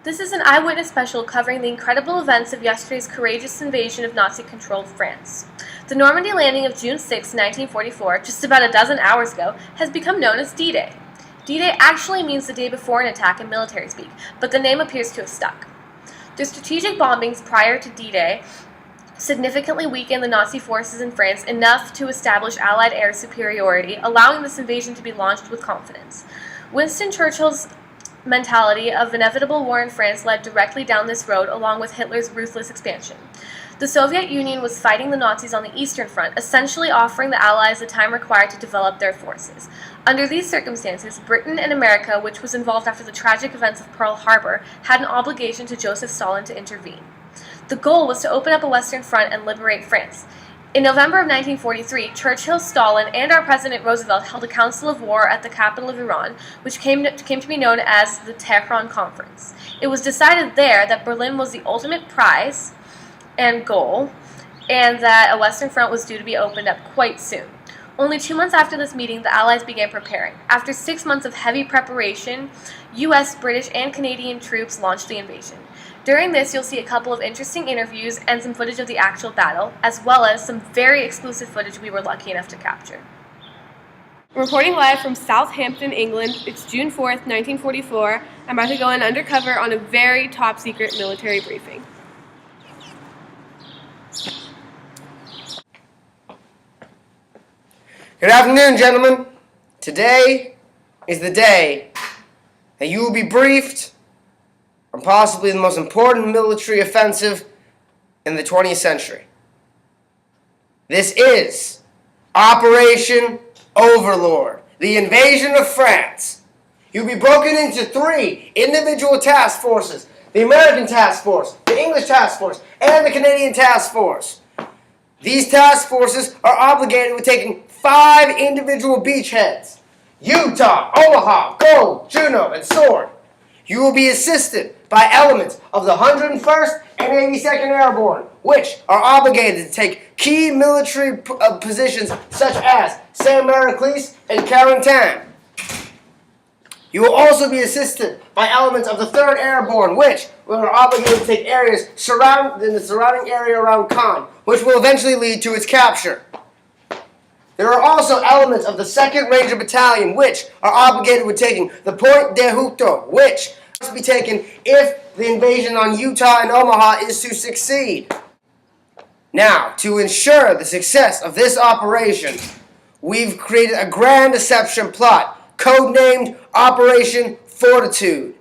This is an eyewitness special covering the incredible events of yesterday's courageous invasion of Nazi-controlled France. The Normandy landing of June 6, 1944, just about a dozen hours ago, has become known as D-Day. D-Day actually means the day before an attack in military speak, but the name appears to have stuck. The strategic bombings prior to D-Day significantly weakened the Nazi forces in France enough to establish Allied air superiority, allowing this invasion to be launched with confidence. Winston Churchill's mentality of inevitable war in France led directly down this road, along with Hitler's ruthless expansion. The Soviet Union was fighting the Nazis on the Eastern Front, essentially offering the Allies the time required to develop their forces. Under these circumstances, Britain and America, which was involved after the tragic events of Pearl Harbor, had an obligation to Joseph Stalin to intervene. The goal was to open up a Western Front and liberate France. In November of 1943, Churchill, Stalin, and our President Roosevelt held a council of war at the capital of Iran, which came to be known as the Tehran Conference. It was decided there that Berlin was the ultimate prize and goal, and that a Western Front was due to be opened up quite soon. Only 2 months after this meeting, the Allies began preparing. After 6 months of heavy preparation, U.S., British, and Canadian troops launched the invasion. During this, you'll see a couple of interesting interviews and some footage of the actual battle, as well as some very exclusive footage we were lucky enough to capture. Reporting live from Southampton, England, it's June 4th, 1944. I'm about to go in undercover on a very top-secret military briefing. Good afternoon, gentlemen. Today is the day that you will be briefed on possibly the most important military offensive in the 20th century. This is Operation Overlord, the invasion of France. You'll be broken into 3 individual task forces: the American Task Force, the English Task Force, and the Canadian Task Force. These task forces are obligated with taking 5 individual beachheads: Utah, Omaha, Gold, Juno, and Sword. You will be assisted by elements of the 101st and 82nd Airborne, which are obligated to take key military positions such as Saint-Marclis and Carentan. You will also be assisted by elements of the 3rd Airborne, which are obligated to take areas in the surrounding area around Caen, which will eventually lead to its capture. There are also elements of the 2nd Ranger Battalion, which are obligated with taking the Pointe de Houto, which must be taken if the invasion on Utah and Omaha is to succeed. Now, to ensure the success of this operation, we've created a grand deception plot, codenamed Operation Fortitude.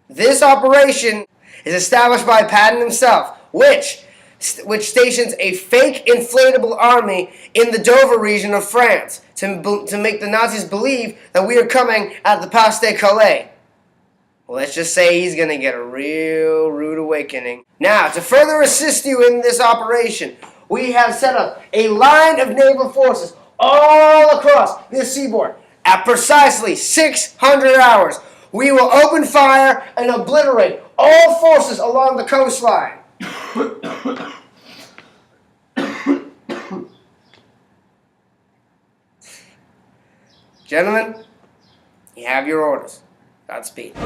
This operation is established by Patton himself, which stations a fake inflatable army in the Dover region of France to make the Nazis believe that we are coming at the Pas de Calais. Well, let's just say he's going to get a real rude awakening. Now, to further assist you in this operation, we have set up a line of naval forces all across this seaboard. At precisely 600 hours, we will open fire and obliterate all forces along the coastline. Gentlemen, you have your orders. Godspeed.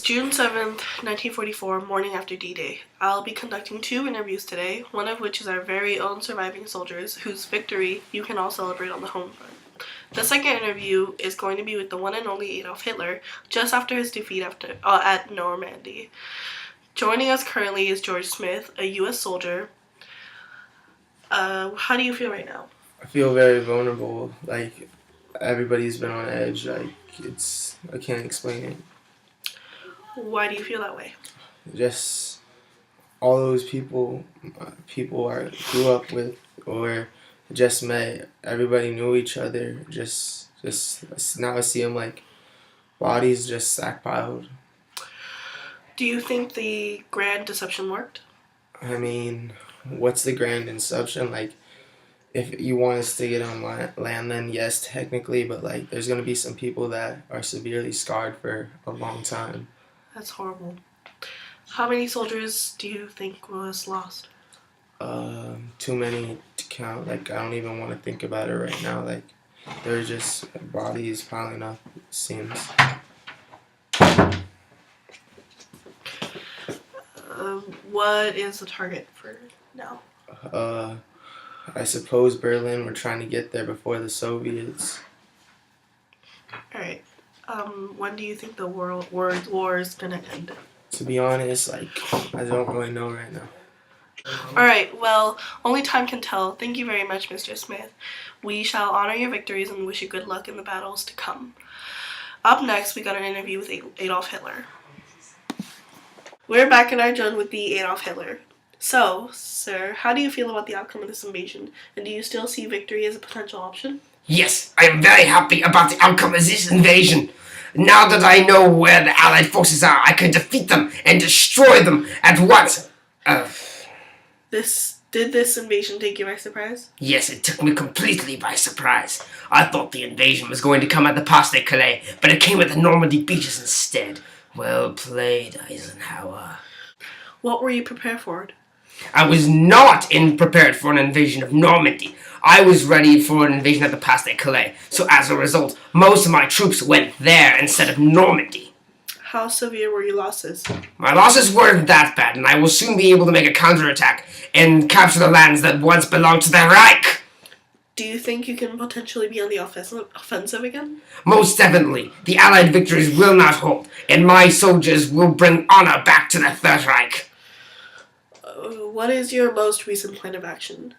June 7th, 1944, morning after D-Day. I'll be conducting 2 interviews today, one of which is our very own surviving soldiers, whose victory you can all celebrate on the home front. The second interview is going to be with the one and only Adolf Hitler, just after his defeat at Normandy. Joining us currently is George Smith, a U.S. soldier. How do you feel right now? I feel very vulnerable. Like, everybody's been on edge. Like, I can't explain it. Why do you feel that way? just all those people I grew up with or just met. Everybody knew each other. Just now I see them like bodies just stockpiled. Do you think the grand deception worked? I mean, what's the grand deception? Like, if you want us to get on land, then yes, technically, but like, there's gonna be some people that are severely scarred for a long time. That's horrible. How many soldiers do you think was lost? Too many to count. Like, I don't even want to think about it right now. Like, there's just bodies piling up, it seems. What is the target for now? I suppose Berlin. We're trying to get there before the Soviets. Alright. When do you think the world war is gonna end? To be honest, like, I don't really know right now. Alright, well, only time can tell. Thank you very much, Mr. Smith. We shall honor your victories and wish you good luck in the battles to come. Up next, we got an interview with Adolf Hitler. We're back in our joint with the Adolf Hitler. So, sir, how do you feel about the outcome of this invasion? And do you still see victory as a potential option? Yes, I am very happy about the outcome of this invasion. Now that I know where the Allied forces are, I can defeat them and destroy them at once. Did this invasion take you by surprise? Yes, it took me completely by surprise. I thought the invasion was going to come at the Pas de Calais, but it came at the Normandy beaches instead. Well played, Eisenhower. What were you prepared for? I was not prepared for an invasion of Normandy. I was ready for an invasion at the Pas de Calais, so as a result, most of my troops went there instead of Normandy. How severe were your losses? My losses weren't that bad, and I will soon be able to make a counterattack and capture the lands that once belonged to the Reich. Do you think you can potentially be on the offensive again? Most definitely, the Allied victories will not hold, and my soldiers will bring honor back to the Third Reich. What is your most recent plan of action?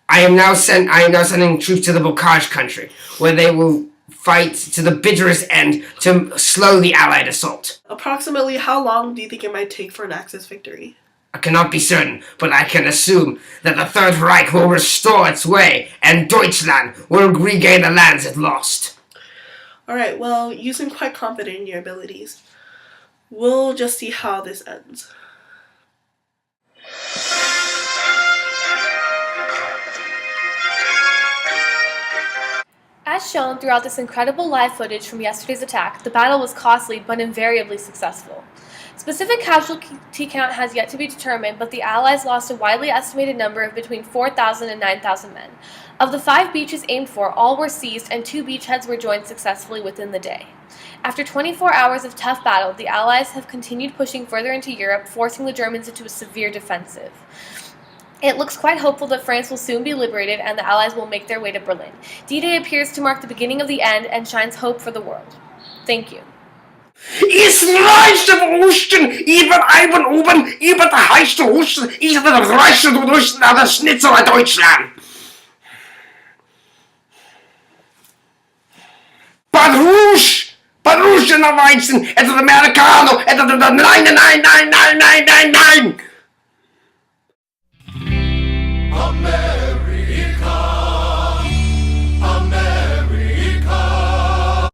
I am now sending troops to the Bocage country, where they will fight to the bitterest end to slow the Allied assault. Approximately how long do you think it might take for an Axis victory? I cannot be certain, but I can assume that the Third Reich will restore its way, and Deutschland will regain the lands it lost. Alright, well, you seem quite confident in your abilities. We'll just see how this ends. As shown throughout this incredible live footage from yesterday's attack, the battle was costly but invariably successful. Specific casualty count has yet to be determined, but the Allies lost a widely estimated number of between 4,000 and 9,000 men. Of the 5 beaches aimed for, all were seized and 2 beachheads were joined successfully within the day. After 24 hours of tough battle, the Allies have continued pushing further into Europe, forcing the Germans into a severe defensive. It looks quite hopeful that France will soon be liberated and the Allies will make their way to Berlin. D-Day appears to mark the beginning of the end and shines hope for the world. Thank you. Es reicht im Osten, über Eiben oben, über der heißen Osten, über der reichen Osten, an der Schnitzel Deutschland. Baruch in der Weizen, etwa der Americano, etwa der nein, nein, nein, nein, nein, nein, nein, nein.